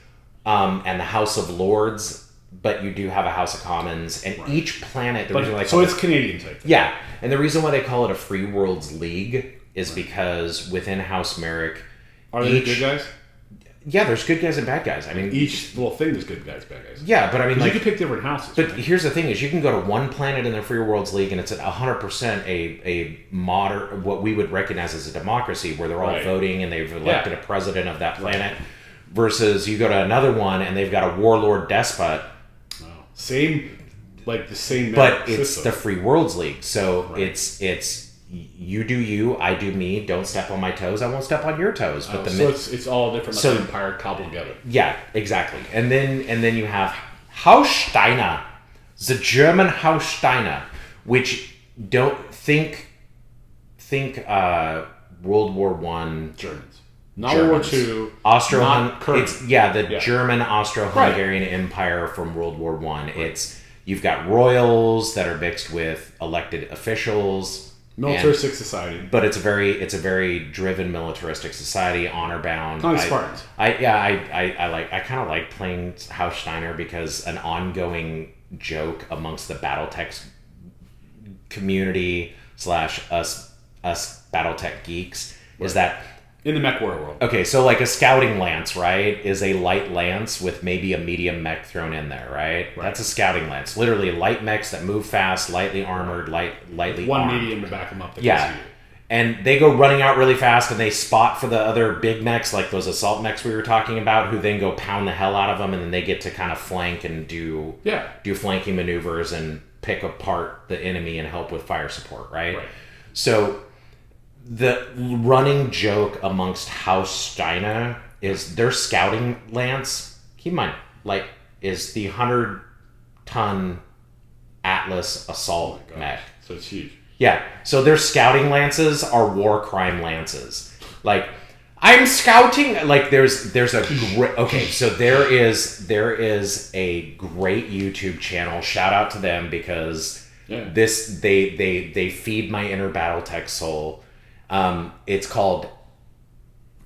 [SPEAKER 1] and the House of Lords. But you do have a House of Commons, and each planet.
[SPEAKER 2] So it's Canadian type.
[SPEAKER 1] Yeah, and the reason why they call it a Free Worlds League is because within House Merrick,
[SPEAKER 2] are there good guys?
[SPEAKER 1] Yeah, there's good guys and bad guys. I mean,
[SPEAKER 2] each little thing is good guys, bad guys.
[SPEAKER 1] Yeah, but I mean,
[SPEAKER 2] you can pick different houses.
[SPEAKER 1] But here's the thing: is you can go to one planet in the Free Worlds League, and it's 100% a modern, what we would recognize as a democracy, where they're all voting and they've elected a president of that planet. Versus you go to another one and they've got a warlord despot.
[SPEAKER 2] Same.
[SPEAKER 1] But it's the Free Worlds League, so it's you do you, I do me. Don't step on my toes. I won't step on your toes. But
[SPEAKER 2] it's all different. Like empire cobbled together.
[SPEAKER 1] Yeah, exactly. And then you have Haus Steiner, the German Haus Steiner, which don't think World War I
[SPEAKER 2] Germans. Not World War II.
[SPEAKER 1] German Austro-Hungarian Empire from World War I. It's you've got royals that are mixed with elected officials.
[SPEAKER 2] Militaristic society.
[SPEAKER 1] But it's a very driven militaristic society, honor bound.
[SPEAKER 2] Kind of Spartans.
[SPEAKER 1] I kind of like playing House Steiner because an ongoing joke amongst the BattleTech community / us BattleTech geeks is that
[SPEAKER 2] in the Mechwarrior world.
[SPEAKER 1] Okay, so like a scouting lance, right, is a light lance with maybe a medium mech thrown in there, right? That's a scouting lance. Literally light mechs that move fast, lightly armored, lightly
[SPEAKER 2] one
[SPEAKER 1] armed.
[SPEAKER 2] Medium to back them up.
[SPEAKER 1] And they go running out really fast and they spot for the other big mechs, like those assault mechs we were talking about, who then go pound the hell out of them, and then they get to kind of flank and do flanking maneuvers and pick apart the enemy and help with fire support, right? So the running joke amongst House Steiner is their scouting lance, keep in mind, like, is the 100-ton Atlas assault mech.
[SPEAKER 2] So it's huge.
[SPEAKER 1] Yeah. So their scouting lances are war crime lances. Like, I'm scouting. Like, there's a great. Okay, so there is a great YouTube channel. Shout out to them because they feed my inner BattleTech soul. It's called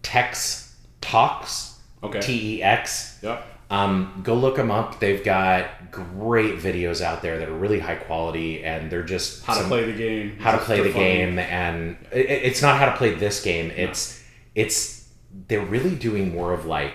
[SPEAKER 1] Tex Talks.
[SPEAKER 2] Okay.
[SPEAKER 1] TEX.
[SPEAKER 2] Yep.
[SPEAKER 1] Go look them up. They've got great videos out there that are really high quality, and they're just
[SPEAKER 2] how to play the game.
[SPEAKER 1] How to play the game, and it's not how to play this game. It's they're really doing more of like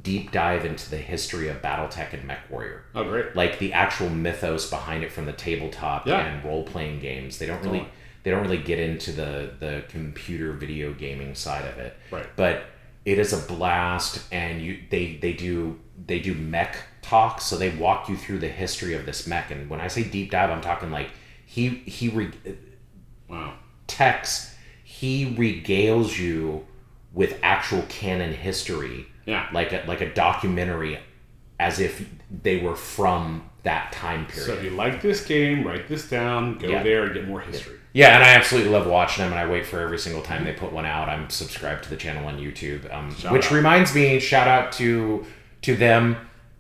[SPEAKER 1] deep dive into the history of BattleTech and Mechwarrior.
[SPEAKER 2] Oh, great!
[SPEAKER 1] Like the actual mythos behind it from the tabletop and role playing games. They don't really get into the computer video gaming side of it.
[SPEAKER 2] Right.
[SPEAKER 1] But it is a blast, and they do mech talks, so they walk you through the history of this mech. And when I say deep dive, I'm talking like Tex, he regales you with actual canon history, like a documentary, as if they were from that time period.
[SPEAKER 2] So if you like this game, write this down, go there and get more history.
[SPEAKER 1] Yeah, and I absolutely love watching them, and I wait for every single time they put one out. I'm subscribed to the channel on YouTube, which reminds me, shout out to them.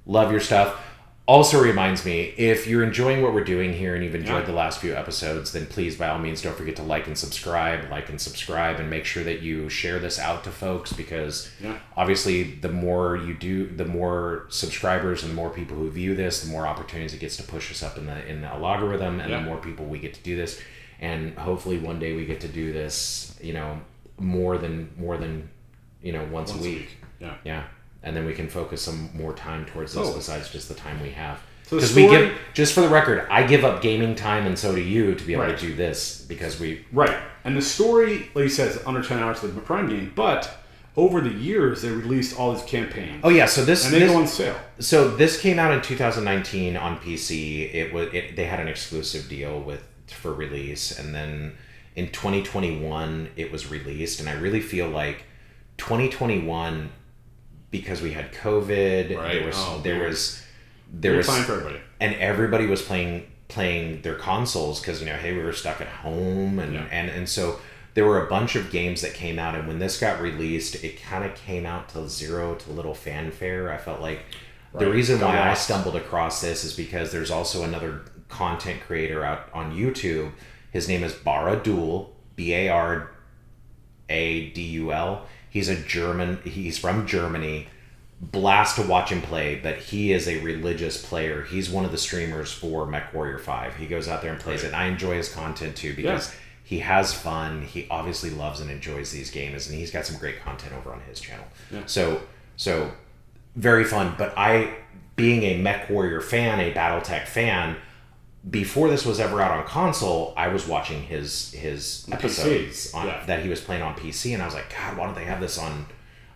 [SPEAKER 1] Love your stuff. Also reminds me, if you're enjoying what we're doing here and you've enjoyed the last few episodes, then please, by all means, don't forget to like and subscribe, and make sure that you share this out to folks, because obviously the more you do, the more subscribers and the more people who view this, the more opportunities it gets to push us up in the algorithm, and the more people we get to do this. And hopefully one day we get to do this, more than once a week. Yeah. And then we can focus some more time towards this besides just the time we have. Because just for the record, I give up gaming time, and so do you, to be able to do this, because we...
[SPEAKER 2] Right. And the story, like you said, is under 10 hours for the Prime game, but over the years, they released all these campaigns.
[SPEAKER 1] Oh, yeah, so this...
[SPEAKER 2] And they go on sale.
[SPEAKER 1] So this came out in 2019 on PC. They had an exclusive deal for release, and then in 2021, it was released, and I really feel like 2021... because we had COVID, there was
[SPEAKER 2] time for everybody,
[SPEAKER 1] and everybody was playing their consoles because hey, we were stuck at home, and so there were a bunch of games that came out, and when this got released, it kind of came out to little fanfare. I felt like the reason why I stumbled across this is because there's also another content creator out on YouTube. His name is Baradul, Baradul. He's from Germany. Blast to watch him play, but he is a religious player. He's one of the streamers for Mechwarrior 5. He goes out there and plays it, and I enjoy his content too, because he has fun. He obviously loves and enjoys these games, and he's got some great content over on his channel. So very fun. But being a Mechwarrior fan, a BattleTech fan, before this was ever out on console, I was watching his episodes that he was playing on PC, and I was like, God, why don't they have this on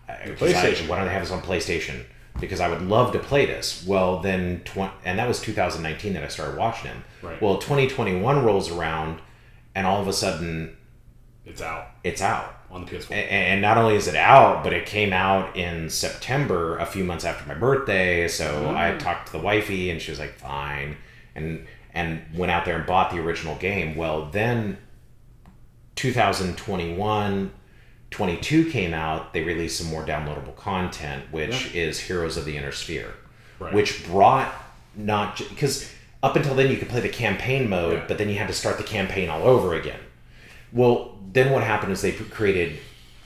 [SPEAKER 1] PlayStation? Why don't they have this on PlayStation? Because I would love to play this. Well, then, and that was 2019 that I started watching him.
[SPEAKER 2] Right.
[SPEAKER 1] Well, 2021 rolls around, and all of a sudden,
[SPEAKER 2] it's out.
[SPEAKER 1] It's out
[SPEAKER 2] on the PS4.
[SPEAKER 1] And not only is it out, but it came out in September, a few months after my birthday. So I talked to the wifey, and she was like, fine, and went out there and bought the original game. Well, then 2021, 22 came out. They released some more downloadable content, which is Heroes of the Inner Sphere, which brought because up until then you could play the campaign mode, but then you had to start the campaign all over again. Well, then what happened is they created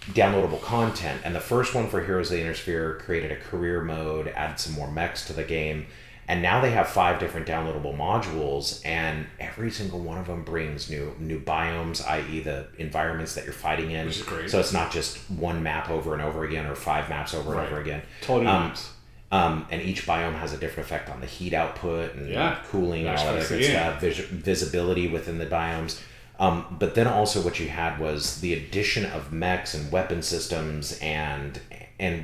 [SPEAKER 1] downloadable content, and the first one for Heroes of the Inner Sphere created a career mode, added some more mechs to the game. And now they have 5 different downloadable modules, and every single one of them brings new biomes, i.e. the environments that you're fighting in.
[SPEAKER 2] Which is great.
[SPEAKER 1] So it's not just one map over and over again, or 5 maps over and over again.
[SPEAKER 2] Totally maps.
[SPEAKER 1] And each biome has a different effect on the heat output and cooling and all that good stuff, visibility within the biomes. But then also what you had was the addition of mechs and weapon systems, and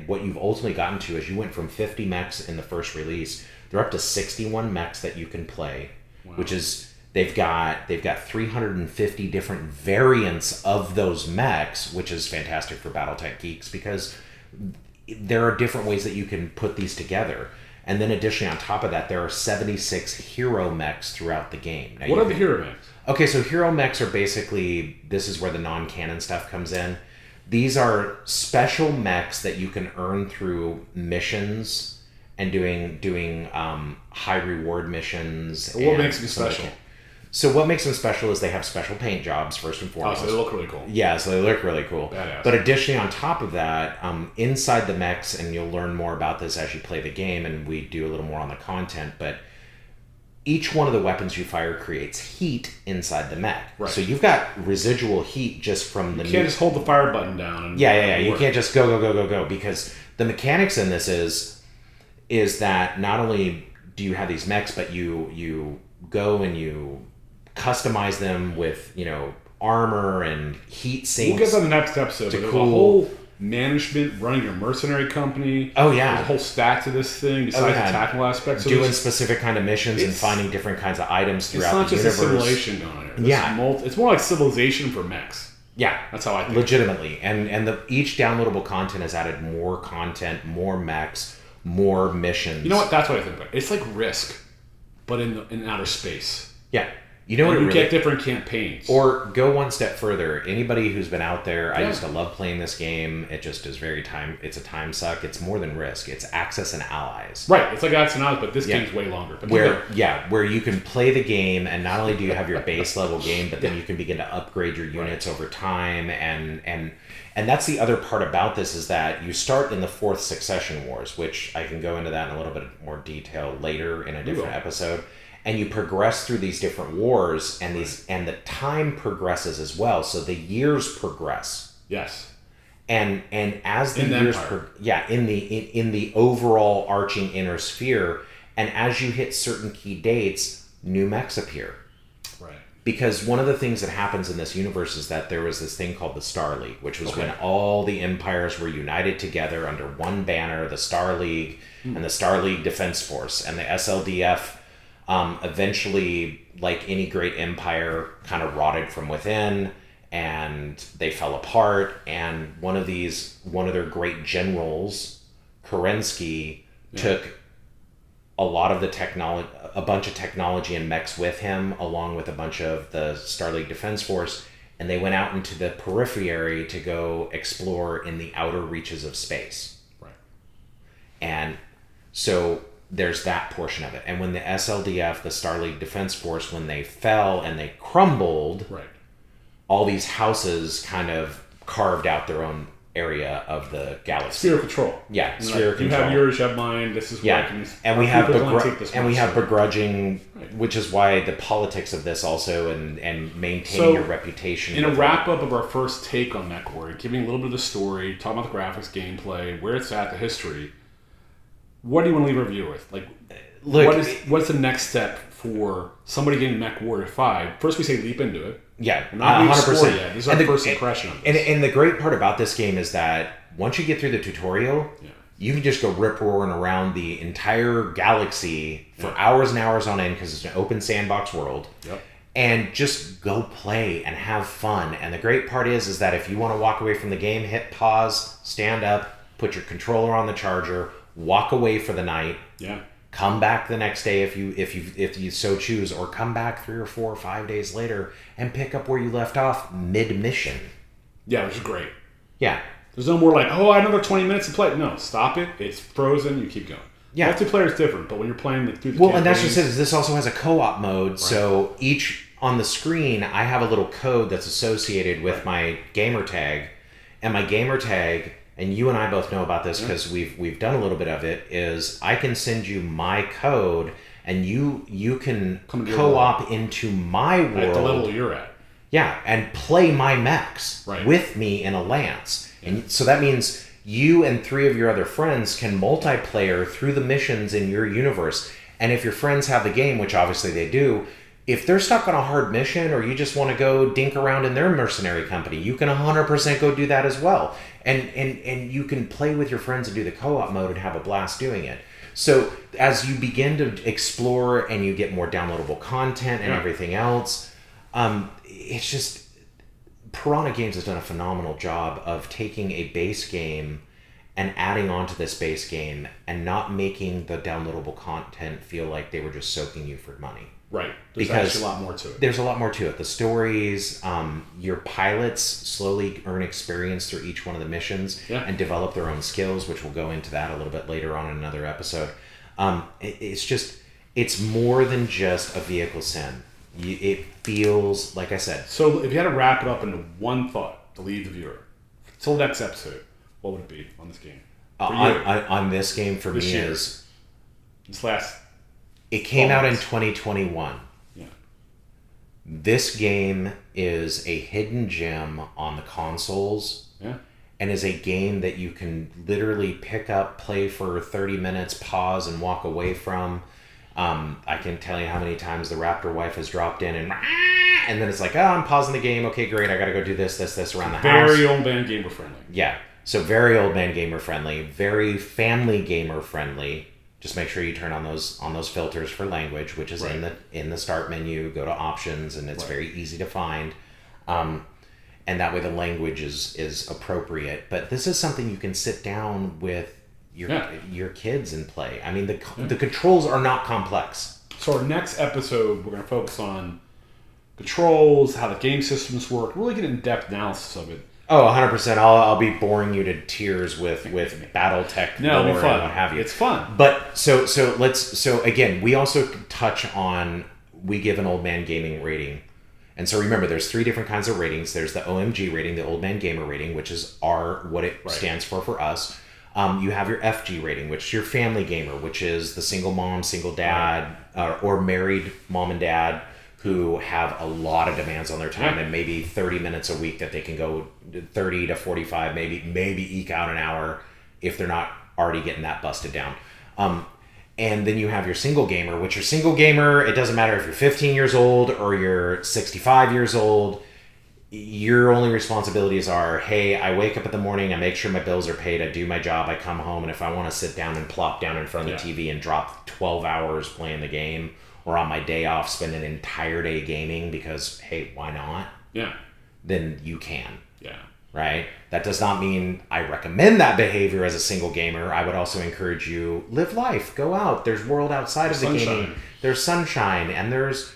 [SPEAKER 1] what you've ultimately gotten to is you went from 50 mechs in the first release. They're up to 61 mechs that you can play, which is they've got 350 different variants of those mechs, which is fantastic for BattleTech geeks because there are different ways that you can put these together. And then additionally on top of that, there are 76 hero mechs throughout the game.
[SPEAKER 2] Now, what are the hero mechs?
[SPEAKER 1] Okay, so hero mechs are basically, this is where the non-canon stuff comes in. These are special mechs that you can earn through missions and doing high reward missions.
[SPEAKER 2] What makes them special?
[SPEAKER 1] So what makes them special is they have special paint jobs, first and foremost.
[SPEAKER 2] Oh, so they look really cool.
[SPEAKER 1] Yeah, so they look really cool.
[SPEAKER 2] Badass.
[SPEAKER 1] But additionally, on top of that, inside the mechs, and you'll learn more about this as you play the game, and we do a little more on the content, but each one of the weapons you fire creates heat inside the mech.
[SPEAKER 2] Right.
[SPEAKER 1] So you've got residual heat just from the...
[SPEAKER 2] You can't just hold the fire button down. And
[SPEAKER 1] yeah. You can't just go, because the mechanics in this is that not only do you have these mechs, but you go and you customize them with, armor and heat sinks.
[SPEAKER 2] We'll get to the next episode. There's a whole management running your mercenary company.
[SPEAKER 1] Oh, yeah.
[SPEAKER 2] There's a whole stack to this thing besides the tactical aspects. So
[SPEAKER 1] doing specific kind of missions and finding different kinds of items throughout the universe.
[SPEAKER 2] It's not just a simulation going on here. It's more like Civilization for mechs.
[SPEAKER 1] Yeah.
[SPEAKER 2] That's how I think.
[SPEAKER 1] Legitimately. And each downloadable content has added more content, more mechs, more missions.
[SPEAKER 2] You know what? That's what I think about. It's like Risk, but in outer space.
[SPEAKER 1] Yeah. You know what?
[SPEAKER 2] You get different campaigns.
[SPEAKER 1] Or go one step further. Anybody who's been out there, I used to love playing this game. It just is it's a time suck. It's more than Risk. It's Access and Allies.
[SPEAKER 2] Right. It's like Access and Allies, but this game's way longer. But
[SPEAKER 1] where you can play the game, and not only do you have your base level game, but then you can begin to upgrade your units over time. And that's the other part about this, is that you start in the 4th Succession Wars, which I can go into that in a little bit more detail later in a different episode. And you progress through these different wars, and the time progresses as well. So the years progress.
[SPEAKER 2] Yes.
[SPEAKER 1] And as the years in the overall arching inner sphere, and as you hit certain key dates, new mechs appear.
[SPEAKER 2] Right.
[SPEAKER 1] Because one of the things that happens in this universe is that there was this thing called the Star League, which was when all the empires were united together under one banner, the Star League and the Star League Defense Force, and the SLDF. Eventually, like any great empire, kind of rotted from within, and they fell apart. And one of their great generals, Kerensky, took a lot of the technology, a bunch of technology and mechs with him, along with a bunch of the Star League Defense Force, and they went out into the periphery to go explore in the outer reaches of space.
[SPEAKER 2] Right.
[SPEAKER 1] And so there's that portion of it. And when the SLDF, the Star League Defense Force, when they fell and they crumbled, all these houses kind of carved out their own area of the galaxy.
[SPEAKER 2] Sphere of control.
[SPEAKER 1] Yeah, sphere of control.
[SPEAKER 2] You have yours, you have mine. This is where I can.
[SPEAKER 1] And we have begrudging, which is why the politics of this also, and maintaining your reputation.
[SPEAKER 2] In a wrap up of our first take on Mechwarrior, giving a little bit of the story, talking about the graphics, gameplay, where it's at, the history. What do you want to leave a review with? Like, what's the next step for somebody getting Mechwarrior 5? First, we say leap into it.
[SPEAKER 1] Yeah,
[SPEAKER 2] we're not 100% yet. This is our first impression of this.
[SPEAKER 1] And the great part about this game is that once you get through the tutorial, you can just go rip-roaring around the entire galaxy for hours and hours on end, because it's an open sandbox world.
[SPEAKER 2] Yep.
[SPEAKER 1] And just go play and have fun. And the great part is that if you want to walk away from the game, hit pause, stand up, put your controller on the charger, walk away for the night.
[SPEAKER 2] Yeah.
[SPEAKER 1] Come back the next day if you so choose, or come back 3 or 4 or 5 days later and pick up where you left off mid-mission.
[SPEAKER 2] Yeah, which is great.
[SPEAKER 1] Yeah.
[SPEAKER 2] There's no more like, another 20 minutes to play. No, stop it. It's frozen. You keep going.
[SPEAKER 1] Yeah.
[SPEAKER 2] Multiplayer is different, but when you're playing through the
[SPEAKER 1] campaigns, and that's just it. This also has a co-op mode, right. So each on the screen, I have a little code that's associated with my gamer tag, and my gamer tag. And you and I both know about this because we've done a little bit of it, is I can send you my code, and you can co-op into my world.
[SPEAKER 2] At the level you're at.
[SPEAKER 1] Yeah, and play my mechs with me in a lance. Yeah. And so that means you and 3 of your other friends can multiplayer through the missions in your universe. And if your friends have the game, which obviously they do, if they're stuck on a hard mission, or you just want to go dink around in their mercenary company, you can 100% go do that as well. And you can play with your friends and do the co-op mode and have a blast doing it. So as you begin to explore and you get more downloadable content and everything else, it's just, Piranha Games has done a phenomenal job of taking a base game and adding on to this base game and not making the downloadable content feel like they were just soaking you for money.
[SPEAKER 2] Right. There's actually a lot more to it.
[SPEAKER 1] There's a lot more to it. The stories, your pilots slowly earn experience through each one of the missions and develop their own skills, which we'll go into that a little bit later on in another episode. It's more than just a vehicle sim. It feels, like I said.
[SPEAKER 2] So if you had to wrap it up into one thought to leave the viewer, till the next episode, what would it be on this game?
[SPEAKER 1] On this game for
[SPEAKER 2] this
[SPEAKER 1] me
[SPEAKER 2] year.
[SPEAKER 1] is...
[SPEAKER 2] This last...
[SPEAKER 1] It came out in 2021.
[SPEAKER 2] Yeah.
[SPEAKER 1] This game is a hidden gem on the consoles.
[SPEAKER 2] Yeah.
[SPEAKER 1] And is a game that you can literally pick up, play for 30 minutes, pause, and walk away from. I can tell you how many times the Raptor wife has dropped in and then it's like, oh, I'm pausing the game. Okay, great. I got to go do this around the house.
[SPEAKER 2] Very old man gamer friendly.
[SPEAKER 1] Yeah. So very old man gamer friendly, very family gamer friendly. Just make sure you turn on those filters for language, which is in the start menu. Go to options, and it's very easy to find. And that way the language is appropriate. But this is something you can sit down with your kids and play. I mean, the controls are not complex.
[SPEAKER 2] So our next episode, we're going to focus on controls, how the game systems work, really get in-depth analysis of it.
[SPEAKER 1] Oh, 100%. I'll be boring you to tears with BattleTech
[SPEAKER 2] it'll be fun.
[SPEAKER 1] and what have you.
[SPEAKER 2] It's fun.
[SPEAKER 1] But so again, we also touch on, we give an old man gaming rating. And so remember, there's 3 different kinds of ratings. There's the OMG rating, the old man gamer rating, which is what it stands for us. You have your FG rating, which is your family gamer, which is the single mom, single dad, or married mom and dad who have a lot of demands on their time and maybe 30 minutes a week that they can go 30 to 45, maybe eke out an hour if they're not already getting that busted down. And then you have your single gamer, which your single gamer, it doesn't matter if you're 15 years old or you're 65 years old. Your only responsibilities are, hey, I wake up in the morning, I make sure my bills are paid, I do my job, I come home, and if I want to sit down and plop down in front of the TV and drop 12 hours playing the game, or on my day off spend an entire day gaming because, hey, why not?
[SPEAKER 2] Yeah.
[SPEAKER 1] Then you can.
[SPEAKER 2] Yeah.
[SPEAKER 1] Right? That does not mean I recommend that behavior as a single gamer. I would also encourage you, live life, go out. There's world outside of the gaming. There's sunshine, and there's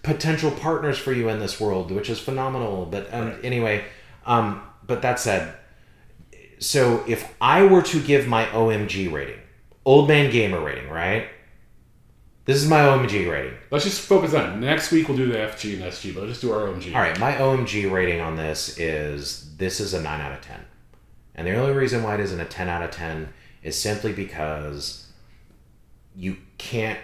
[SPEAKER 1] potential partners for you in this world, which is phenomenal. But anyway, but that said, so if I were to give my OMG rating, old man gamer rating, right? This is my OMG rating.
[SPEAKER 2] Let's just focus on it. Next week we'll do the FG and SG, but let's just do our OMG.
[SPEAKER 1] All right, my OMG rating on this is a 9 out of 10. And the only reason why it isn't a 10 out of 10 is simply because you can't...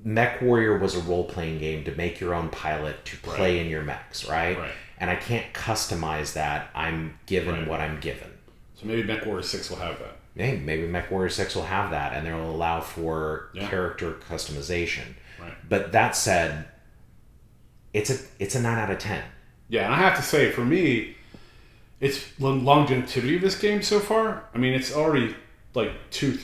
[SPEAKER 1] Mechwarrior was a role-playing game to make your own pilot to play in your mechs, right? And I can't customize that. I'm given what I'm given.
[SPEAKER 2] So maybe Mechwarrior 6 will have that.
[SPEAKER 1] Hey, maybe Mechwarrior 6 will have that, and they'll allow for character customization. But that said, it's a 9 out of 10.
[SPEAKER 2] Yeah, and I have to say, for me, it's the longevity of this game so far. I mean, it's already like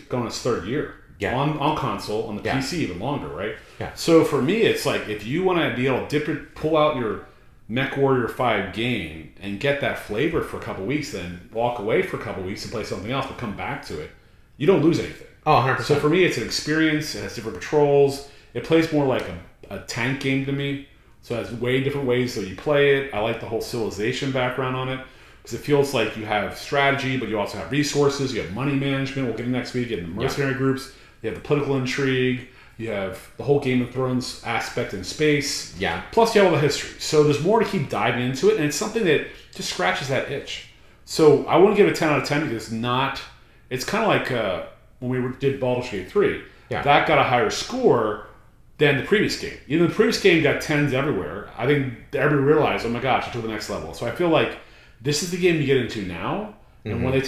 [SPEAKER 2] going on its 3rd year. Yeah. On console, on the PC, even longer, right? Yeah. So for me, it's like if you want to be able to pull out your Mechwarrior 5 game and get that flavor for a couple weeks, then walk away for a couple weeks and play something else, but come back to it, you don't lose anything.
[SPEAKER 1] Oh, 100%.
[SPEAKER 2] So for me, it's an experience. It has different controls. It plays more like a tank game to me. So it has way different ways that you play it. I like the whole civilization background on it because it feels like you have strategy, but you also have resources. You have money management. We'll get into next week. You have the mercenary groups. You have the political intrigue. You have the whole Game of Thrones aspect in space. Yeah. Plus you have all the history. So there's more to keep diving into it, and it's something that just scratches that itch. So I wouldn't give it a 10 out of 10 because it's kind of like when we did Baldur's Gate 3. Yeah. That got a higher score than the previous game. Even the previous game got 10s everywhere. I think everybody realized, oh my gosh, it took the next level. So I feel like this is the game you get into now, and when they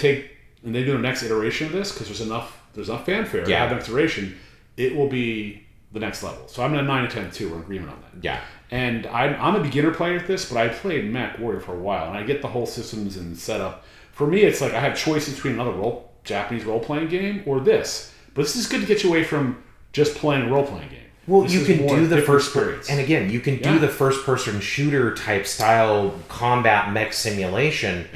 [SPEAKER 2] do the next iteration of this, because there's enough fanfare, have the next iteration, it will be the next level. So I'm at 9 out of 10 too. We're in agreement on that. Yeah. And I'm a beginner player at this, but I played Mechwarrior for a while, and I get the whole systems and setup. For me, it's like I have choices between another Japanese role-playing game or this. But this is good to get you away from just playing a role-playing game.
[SPEAKER 1] Well, you can do the and again, you can do the first-person shooter type style combat mech simulation.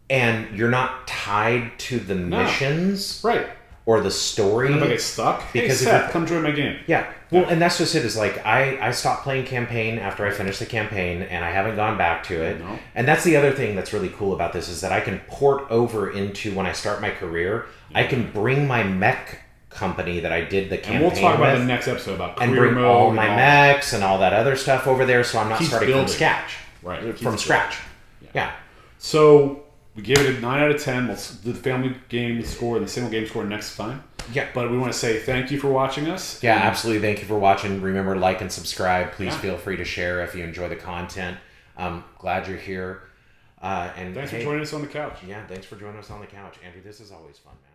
[SPEAKER 1] and you're not tied to the missions,
[SPEAKER 2] right,
[SPEAKER 1] or the story.
[SPEAKER 2] And if I get stuck, because hey, Seth, come join my game.
[SPEAKER 1] Yeah. Well, and that's just it. Is like I stopped playing campaign after I finished the campaign, and I haven't gone back to it. No. And that's the other thing that's really cool about this is that I can port over into when I start my career. Yeah. I can bring my mech company that I did the campaign with. And we'll talk
[SPEAKER 2] about the next episode about career
[SPEAKER 1] and bring
[SPEAKER 2] mode
[SPEAKER 1] all my mechs and all that other stuff over there, so I'm not starting
[SPEAKER 2] building.
[SPEAKER 1] From scratch.
[SPEAKER 2] Right.
[SPEAKER 1] From scratch. Yeah.
[SPEAKER 2] So we gave it a 9 out of 10. We'll do the family game score and the single game score next time.
[SPEAKER 1] Yeah.
[SPEAKER 2] But we want to say thank you for watching us.
[SPEAKER 1] Yeah, absolutely. Thank you for watching. Remember, like and subscribe. Please feel free to share if you enjoy the content. I'm glad you're here. And
[SPEAKER 2] thanks for joining us on the couch.
[SPEAKER 1] Yeah, thanks for joining us on the couch. Andrew, this is always fun, man.